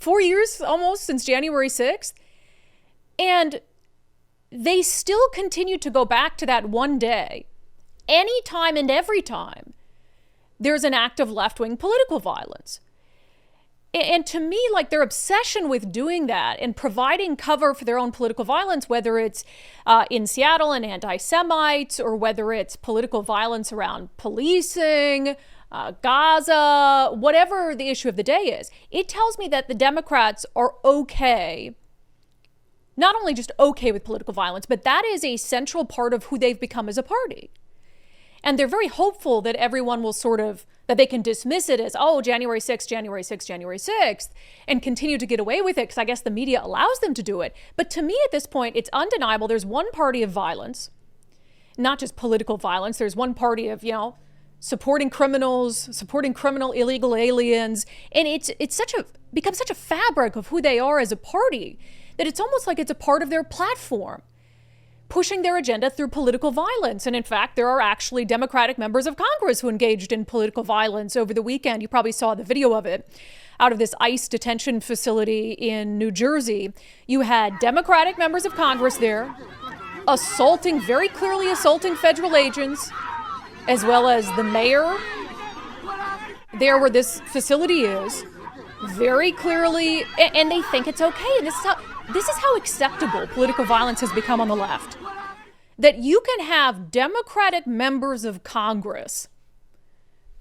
4 years almost since January 6th. And they still continue to go back to that one day, anytime and every time there's an act of left-wing political violence. And to me, like, their obsession with doing that and providing cover for their own political violence, whether it's in Seattle and anti-Semites, or whether it's political violence around policing, Gaza, whatever the issue of the day is, it tells me that the Democrats are okay, not only just okay with political violence, but that is a central part of who they've become as a party. And they're very hopeful that everyone will that they can dismiss it as, oh, January 6th, January 6th, January 6th, and continue to get away with it because I guess the media allows them to do it. But to me at this point, it's undeniable. There's one party of violence, not just political violence. There's one party of, supporting criminals, supporting criminal illegal aliens. And it's become such a fabric of who they are as a party that it's almost like it's a part of their platform, pushing their agenda through political violence. And in fact, there are actually Democratic members of Congress who engaged in political violence over the weekend. You probably saw the video of it out of this ICE detention facility in New Jersey. You had Democratic members of Congress there very clearly assaulting federal agents, as well as the mayor there where this facility is, very clearly, and they think it's okay. And this is how acceptable political violence has become on the left. That you can have Democratic members of Congress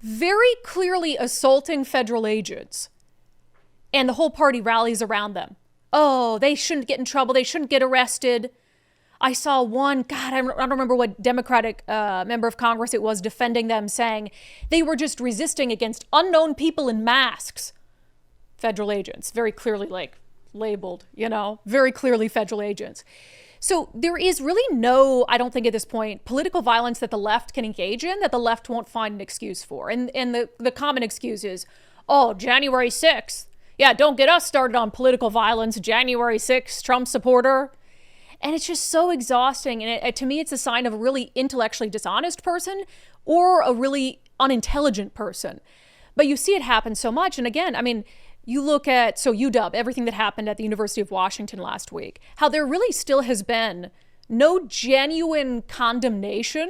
very clearly assaulting federal agents, and the whole party rallies around them. Oh, they shouldn't get in trouble. They shouldn't get arrested. I saw one, God, I don't remember what Democratic member of Congress it was, defending them, saying they were just resisting against unknown people in masks. Federal agents, very clearly labeled, very clearly federal agents. So there is really no, I don't think at this point, political violence that the left can engage in that the left won't find an excuse for. And the common excuse is, oh, January 6th. Yeah, don't get us started on political violence. January 6th, Trump supporter. And it's just so exhausting. And to me, it's a sign of a really intellectually dishonest person or a really unintelligent person. But you see it happen so much. And again, I mean, you look at, UW, everything that happened at the University of Washington last week, how there really still has been no genuine condemnation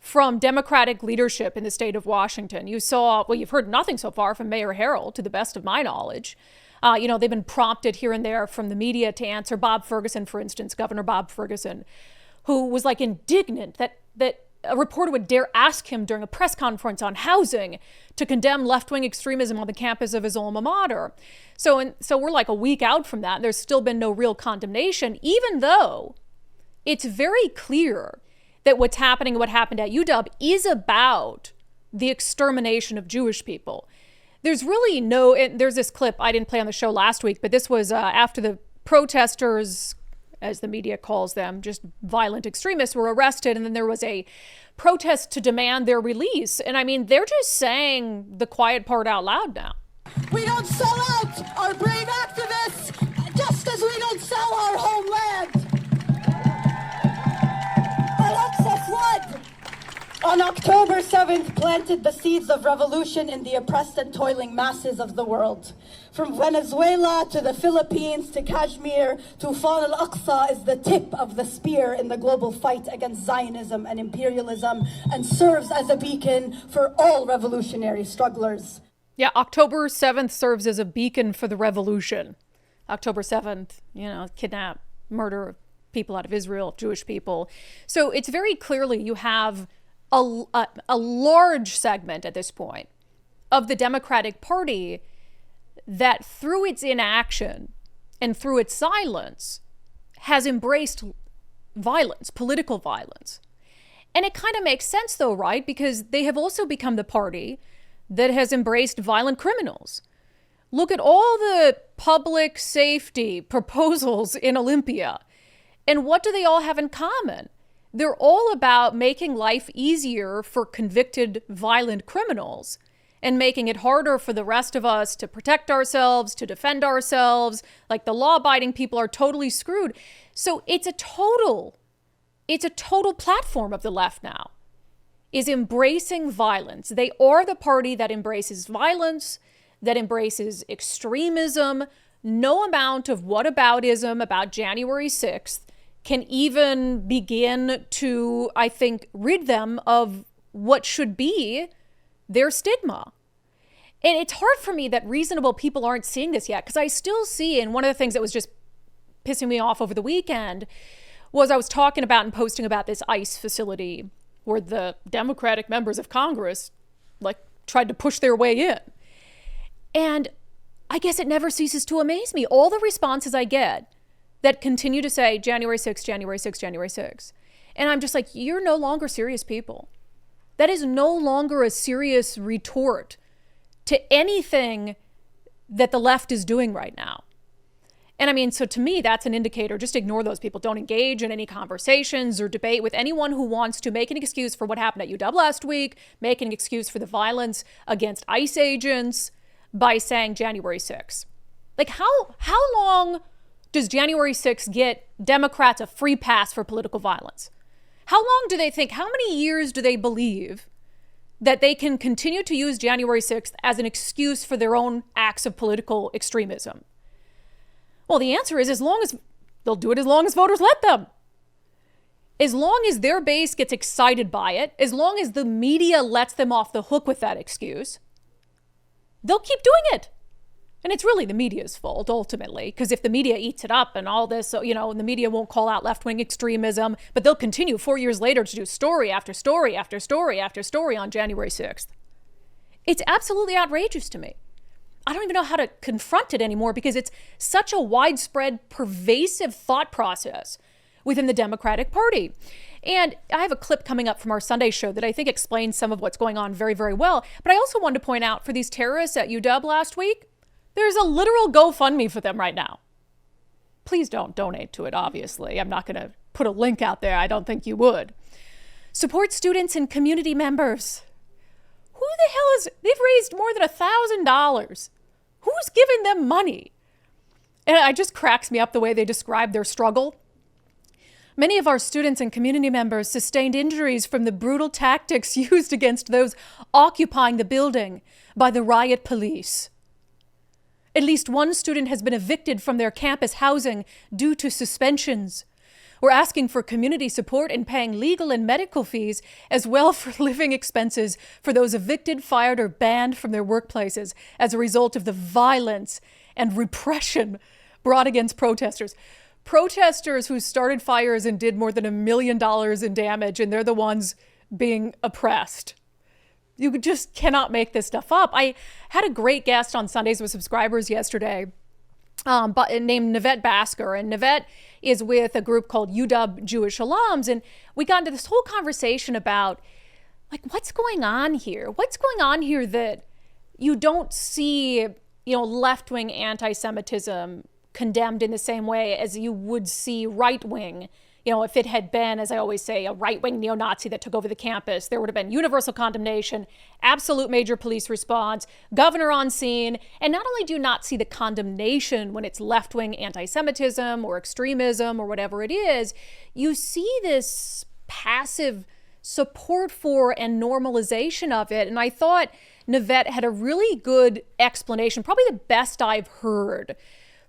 from Democratic leadership in the state of Washington. You've heard nothing so far from Mayor Harrell, to the best of my knowledge. They've been prompted here and there from the media to answer. Bob Ferguson, for instance, Governor Bob Ferguson, who was indignant that a reporter would dare ask him during a press conference on housing to condemn left-wing extremism on the campus of his alma mater. So we're a week out from that. There's still been no real condemnation, even though it's very clear that what happened at UW is about the extermination of Jewish people. There's really there's this clip I didn't play on the show last week, but this was after the protesters, as the media calls them, just violent extremists, were arrested. And then there was a protest to demand their release. And I mean, they're just saying the quiet part out loud now. We don't sell out our brave activists, just as we don't sell our homeland. Al-Aqsa flood on October 7th planted the seeds of revolution in the oppressed and toiling masses of the world. From Venezuela to the Philippines to Kashmir to Tufan al-Aqsa is the tip of the spear in the global fight against Zionism and imperialism, and serves as a beacon for all revolutionary strugglers. Yeah, October 7th serves as a beacon for the revolution. October 7th, kidnap, murder people out of Israel, Jewish people. So it's very clearly you have a large segment at this point of the Democratic Party that through its inaction and through its silence has embraced violence, political violence. And it kind of makes sense though, right? Because they have also become the party that has embraced violent criminals. Look at all the public safety proposals in Olympia. And what do they all have in common? They're all about making life easier for convicted violent criminals and making it harder for the rest of us to protect ourselves, to defend ourselves. Like the law-abiding people are totally screwed. So it's a total platform of the left now, is embracing violence. They are the party that embraces violence, that embraces extremism, no amount of whataboutism about January 6th can even begin to, I think, rid them of what should be their stigma. And it's hard for me that reasonable people aren't seeing this yet, because I still see, and one of the things that was just pissing me off over the weekend was I was talking about and posting about this ICE facility where the Democratic members of Congress tried to push their way in. And I guess it never ceases to amaze me. All the responses I get that continue to say January 6th, January 6th, January 6th. And I'm just like, you're no longer serious people. That is no longer a serious retort to anything that the left is doing right now. And I mean, so to me, that's an indicator. Just ignore those people. Don't engage in any conversations or debate with anyone who wants to make an excuse for what happened at UW last week, make an excuse for the violence against ICE agents by saying January 6th. How long does January 6th get Democrats a free pass for political violence? How long do they think, how many years do they believe that they can continue to use January 6th as an excuse for their own acts of political extremism? Well, the answer is they'll do it as long as voters let them. As long as their base gets excited by it, as long as the media lets them off the hook with that excuse, they'll keep doing it. And it's really the media's fault, ultimately, because if the media eats it up and all this, and the media won't call out left-wing extremism, but they'll continue 4 years later to do story after story after story after story on January 6th. It's absolutely outrageous to me. I don't even know how to confront it anymore because it's such a widespread, pervasive thought process within the Democratic Party. And I have a clip coming up from our Sunday show that I think explains some of what's going on very, very well. But I also wanted to point out for these terrorists at UW last week, there's a literal GoFundMe for them right now. Please don't donate to it, obviously. I'm not going to put a link out there. I don't think you would. Support students and community members. Who the hell they've raised more than $1,000. Who's giving them money? And it just cracks me up the way they describe their struggle. Many of our students and community members sustained injuries from the brutal tactics used against those occupying the building by the riot police. At least one student has been evicted from their campus housing due to suspensions. We're asking for community support in paying legal and medical fees, as well for living expenses for those evicted, fired, or banned from their workplaces as a result of the violence and repression brought against protesters. Protesters who started fires and did more than $1 million in damage, and they're the ones being oppressed. You just cannot make this stuff up. I had a great guest on Sundays with Subscribers yesterday, named Nivette Basker, and Nivette is with a group called UW Jewish Alums, and we got into this whole conversation about what's going on here? What's going on here that you don't see, left-wing anti-Semitism condemned in the same way as you would see right-wing? If it had been, as I always say, a right-wing neo-Nazi that took over the campus, there would have been universal condemnation, absolute major police response, governor on scene. And not only do you not see the condemnation when it's left-wing anti-Semitism or extremism or whatever it is, you see this passive support for and normalization of it. And I thought Nivette had a really good explanation, probably the best I've heard,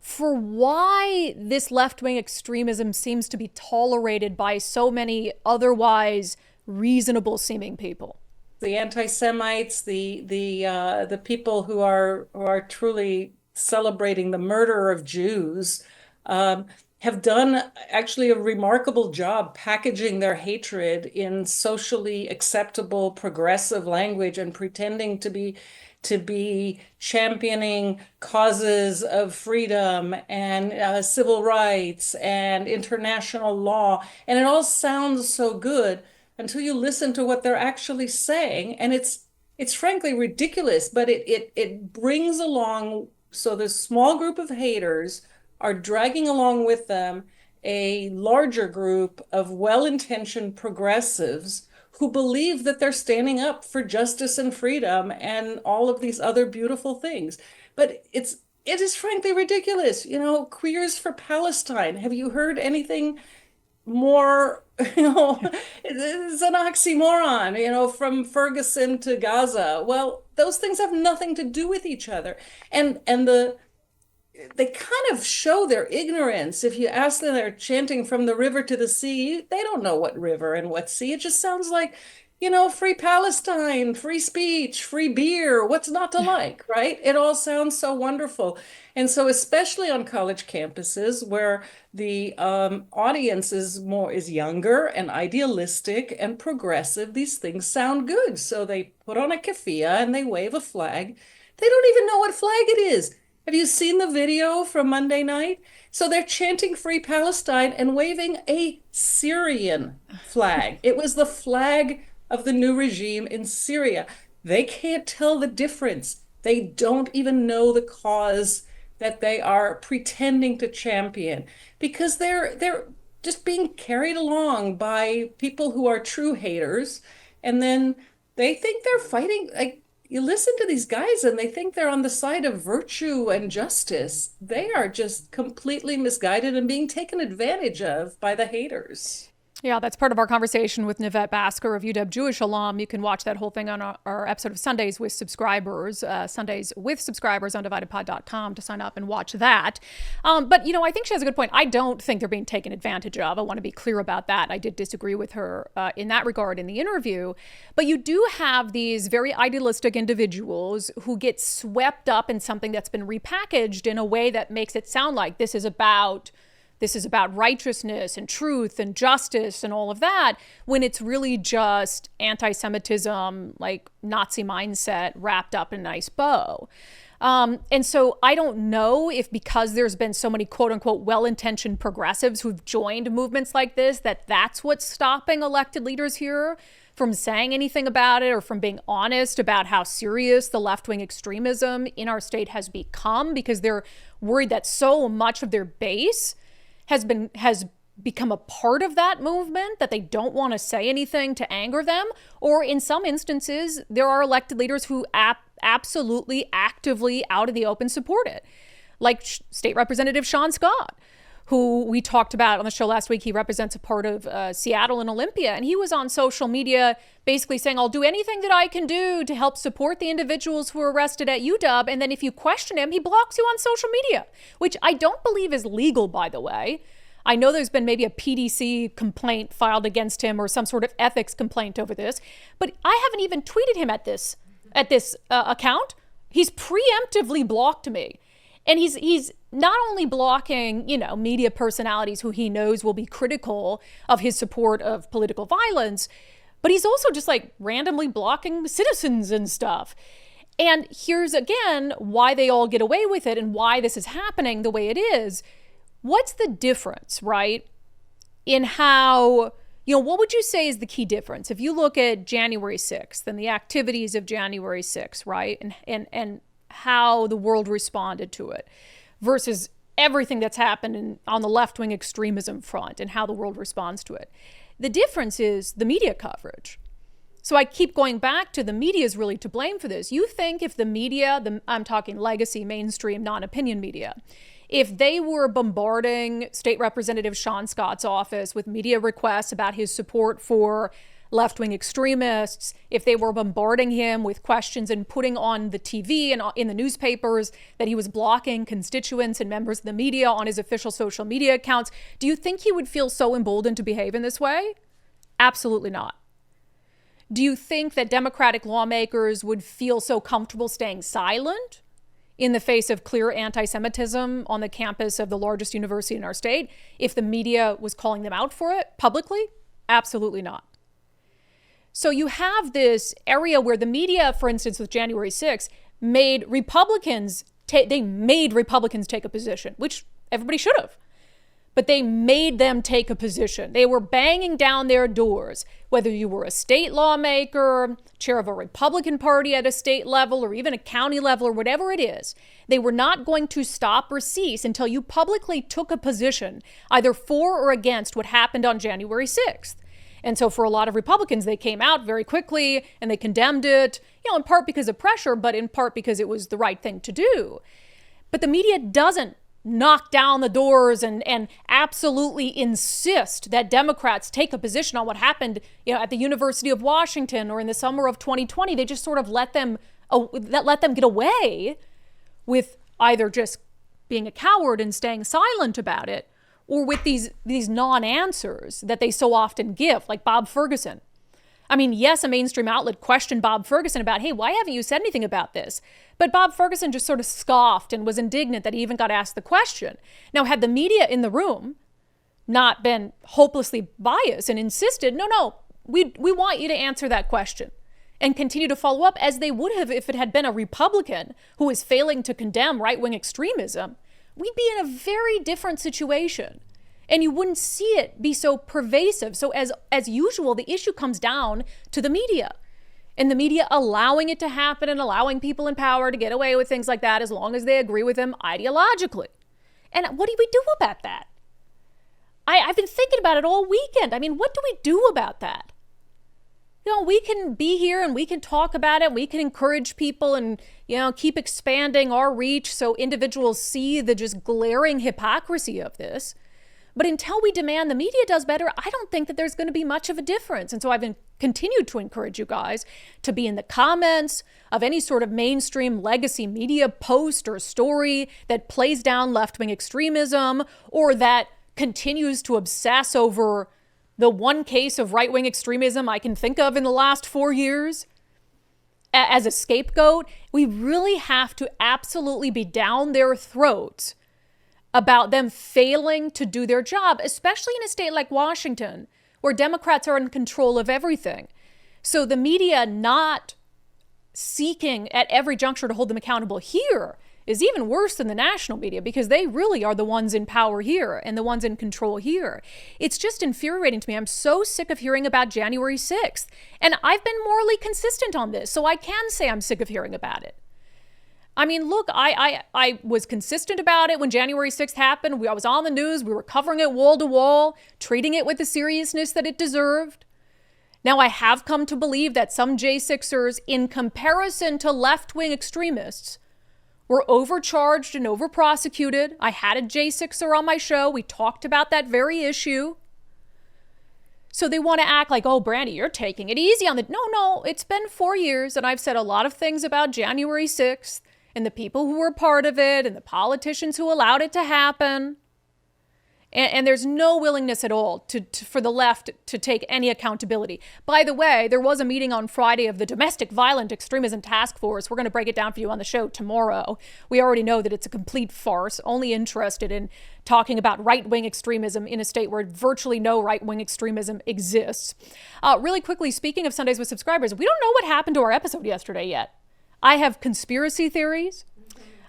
for why this left-wing extremism seems to be tolerated by so many otherwise reasonable-seeming people. The anti-Semites, the people who are truly celebrating the murder of Jews, have done actually a remarkable job packaging their hatred in socially acceptable, progressive language and pretending to be championing causes of freedom and civil rights and international law. And it all sounds so good until you listen to what they're actually saying. And it's frankly ridiculous, but it brings along, so this small group of haters are dragging along with them a larger group of well-intentioned progressives who believe that they're standing up for justice and freedom and all of these other beautiful things. But it is frankly ridiculous. Queers for Palestine. Have you heard anything more? It's an oxymoron, from Ferguson to Gaza. Well, those things have nothing to do with each other. And they kind of show their ignorance. If you ask them, they're chanting from the river to the sea. They don't know what river and what sea. It just sounds like, free Palestine, free speech, free beer. What's not to like, right? It all sounds so wonderful. And so, especially on college campuses where the audience is younger and idealistic and progressive, these things sound good. So they put on a keffiyeh and they wave a flag. They don't even know what flag it is. Have you seen the video from Monday night? So they're chanting Free Palestine and waving a Syrian flag. It was the flag of the new regime in Syria. They can't tell the difference. They don't even know the cause that they are pretending to champion, because they're just being carried along by people who are true haters, and then they think they're fighting. Like, you listen to these guys and they think they're on the side of virtue and justice. They are just completely misguided and being taken advantage of by the haters. Yeah, that's part of our conversation with Nivette Basker of UW Jewish alum. You can watch that whole thing on our episode of Sundays with Subscribers, Sundays with Subscribers on undividedpod.com to sign up and watch that. But, I think she has a good point. I don't think they're being taken advantage of. I want to be clear about that. I did disagree with her in that regard in the interview. But you do have these very idealistic individuals who get swept up in something that's been repackaged in a way that makes it sound like this is about righteousness and truth and justice and all of that, when it's really just anti-Semitism, like Nazi mindset wrapped up in a nice bow. And so I don't know if, because there's been so many quote unquote well-intentioned progressives who've joined movements like this, that's what's stopping elected leaders here from saying anything about it or from being honest about how serious the left-wing extremism in our state has become, because they're worried that so much of their base has become a part of that movement that they don't want to say anything to anger them. Or in some instances, there are elected leaders who absolutely actively out in the open support it. Like State Representative Sean Scott, who we talked about on the show last week. He represents a part of Seattle and Olympia. And he was on social media basically saying, I'll do anything that I can do to help support the individuals who were arrested at UW. And then if you question him, he blocks you on social media, which I don't believe is legal, by the way. I know there's been maybe a PDC complaint filed against him or some sort of ethics complaint over this, but I haven't even tweeted him at this account. He's preemptively blocked me. And he's not only blocking, media personalities who he knows will be critical of his support of political violence, but he's also just like randomly blocking citizens and stuff. And here's again why they all get away with it and why this is happening the way it is. What's the difference, right? In how, what would you say is the key difference? If you look at January 6th and the activities of January 6th, right? And how the world responded to it versus everything that's happened on the left-wing extremism front and how the world responds to it. The difference is the media coverage. So I keep going back to the media is really to blame for this. You think if the media, I'm talking legacy, mainstream, non-opinion media, if they were bombarding State Representative Sean Scott's office with media requests about his support for left-wing extremists, if they were bombarding him with questions and putting on the TV and in the newspapers that he was blocking constituents and members of the media on his official social media accounts, do you think he would feel so emboldened to behave in this way? Absolutely not. Do you think that Democratic lawmakers would feel so comfortable staying silent in the face of clear anti-Semitism on the campus of the largest university in our state if the media was calling them out for it publicly? Absolutely not. So you have this area where the media, for instance, with January 6th, made Republicans take a position, which everybody should have. But they made them take a position. They were banging down their doors, whether you were a state lawmaker, chair of a Republican Party at a state level, or even a county level, or whatever it is. They were not going to stop or cease until you publicly took a position, either for or against what happened on January 6th. And so for a lot of Republicans, they came out very quickly and they condemned it, in part because of pressure, but in part because it was the right thing to do. But the media doesn't knock down the doors and absolutely insist that Democrats take a position on what happened, at the University of Washington or in the summer of 2020. They just sort of let them get away with either just being a coward and staying silent about it, or with these non-answers that they so often give, like Bob Ferguson. I mean, yes, a mainstream outlet questioned Bob Ferguson about, hey, why haven't you said anything about this? But Bob Ferguson just sort of scoffed and was indignant that he even got asked the question. Now, had the media in the room not been hopelessly biased and insisted, no, we want you to answer that question and continue to follow up, as they would have if it had been a Republican who was failing to condemn right-wing extremism, we'd be in a very different situation. And you wouldn't see it be so pervasive. So as usual, the issue comes down to the media, and the media allowing it to happen and allowing people in power to get away with things like that as long as they agree with them ideologically. And what do we do about that? I've been thinking about it all weekend. I mean, what do we do about that? You know, we can be here and we can talk about it. We can encourage people and, keep expanding our reach so individuals see the just glaring hypocrisy of this. But until we demand the media does better, I don't think that there's going to be much of a difference. And so I've continued to encourage you guys to be in the comments of any sort of mainstream legacy media post or story that plays down left-wing extremism, or that continues to obsess over the one case of right-wing extremism I can think of in the last 4 years as a scapegoat. We really have to absolutely be down their throats about them failing to do their job, especially in a state like Washington, where Democrats are in control of everything. So the media not seeking at every juncture to hold them accountable here is even worse than the national media, because they really are the ones in power here and the ones in control here. It's just infuriating to me. I'm so sick of hearing about January 6th. And I've been morally consistent on this, so I can say I'm sick of hearing about it. I mean, look, I was consistent about it when January 6th happened. I was on the news. We were covering it wall to wall, treating it with the seriousness that it deserved. Now, I have come to believe that some J6ers, in comparison to left-wing extremists, were overcharged and overprosecuted. I had a J6er on my show. We talked about that very issue. So they want to act like, oh, Brandi, you're taking it easy on the... No, it's been 4 years, and I've said a lot of things about January 6th and the people who were part of it and the politicians who allowed it to happen. And there's no willingness at all for the left to take any accountability. By the way, there was a meeting on Friday of the Domestic Violent Extremism Task Force. We're going to break it down for you on the show tomorrow. We already know that it's a complete farce, only interested in talking about right-wing extremism in a state where virtually no right-wing extremism exists. Really quickly, speaking of Sundays with Subscribers, we don't know what happened to our episode yesterday yet. I have conspiracy theories.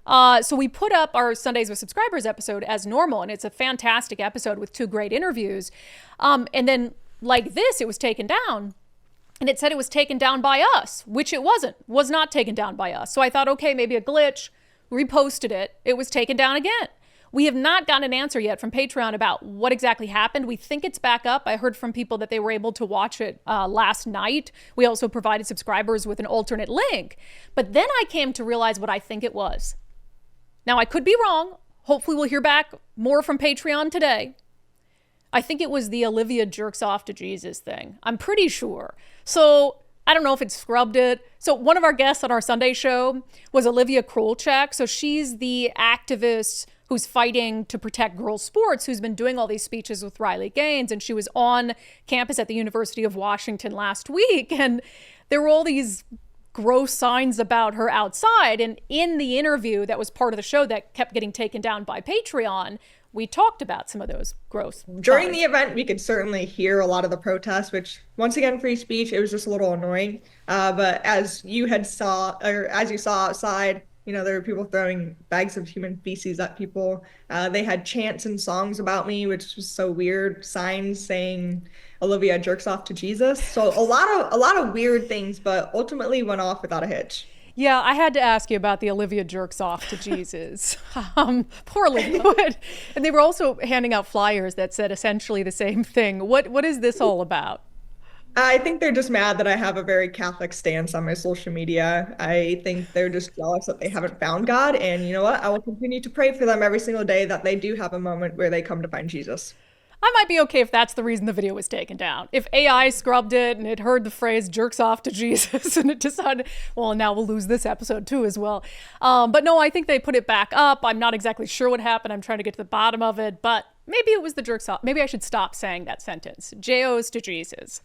So we put up our Sundays with Subscribers episode as normal, and it's a fantastic episode with 2 great interviews. And then, like this, it was taken down, and it said it was taken down by us, which it was not taken down by us. So I thought, okay, maybe a glitch, reposted it. It was taken down again. We have not gotten an answer yet from Patreon about what exactly happened. We think it's back up. I heard from people that they were able to watch it last night. We also provided subscribers with an alternate link. But then I came to realize what I think it was. Now, I could be wrong. Hopefully we'll hear back more from Patreon today. I think it was the Olivia jerks off to Jesus thing. I'm pretty sure. So I don't know if it scrubbed it. So one of our guests on our Sunday show was Olivia Krolchak. So she's the activist who's fighting to protect girls' sports, who's been doing all these speeches with Riley Gaines. And she was on campus at the University of Washington last week. And there were all these gross signs about her outside. And in the interview that was part of the show that kept getting taken down by Patreon, we talked about some of those gross During signs. the event, we could certainly hear a lot of the protests, which, once again, free speech. It was just a little annoying. But as you saw outside, there were people throwing bags of human feces at people. They had chants and songs about me, which was so weird. Signs saying Olivia jerks off to Jesus. So a lot of weird things, but ultimately went off without a hitch. Yeah, I had to ask you about the Olivia jerks off to Jesus. Poor Olivia. And they were also handing out flyers that said essentially the same thing. What is this all about? I think they're just mad that I have a very Catholic stance on my social media. I think they're just jealous that they haven't found God. And you know what? I will continue to pray for them every single day that they do have a moment where they come to find Jesus. I might be okay if that's the reason the video was taken down. If AI scrubbed it and it heard the phrase jerks off to Jesus and it decided, well, now we'll lose this episode too as well. But no, I think they put it back up. I'm not exactly sure what happened. I'm trying to get to the bottom of it, but maybe it was the jerks off. Maybe I should stop saying that sentence. J-O's to Jesus.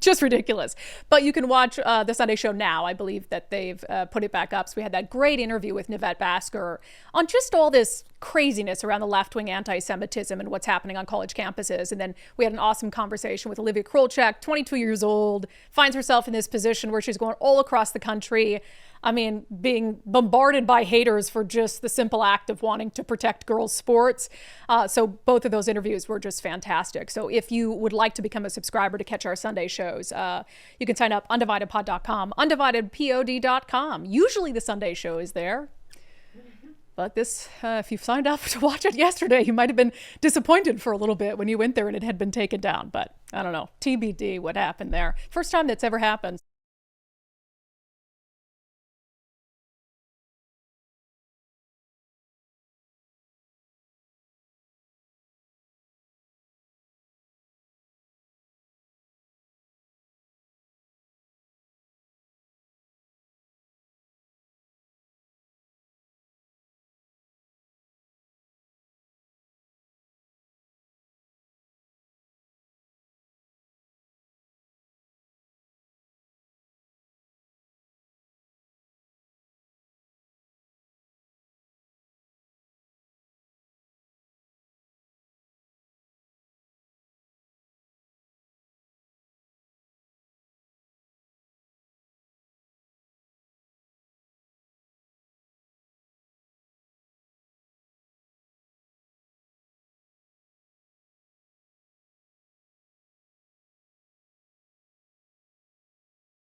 Just ridiculous. But you can watch the Sunday Show now. I believe that they've put it back up. So we had that great interview with Nivette Basker on just all this craziness around the left-wing anti-Semitism and what's happening on college campuses. And then we had an awesome conversation with Olivia Krolchak, 22 years old, finds herself in this position where she's going all across the country. I mean, being bombarded by haters for just the simple act of wanting to protect girls' sports. So both of those interviews were just fantastic. So if you would like to become a subscriber to catch our Sunday shows, you can sign up undividedpod.com, undividedpod.com. Usually the Sunday show is there. But this, if you signed up to watch it yesterday, you might have been disappointed for a little bit when you went there and it had been taken down. But I don't know, TBD what happened there. First time that's ever happened.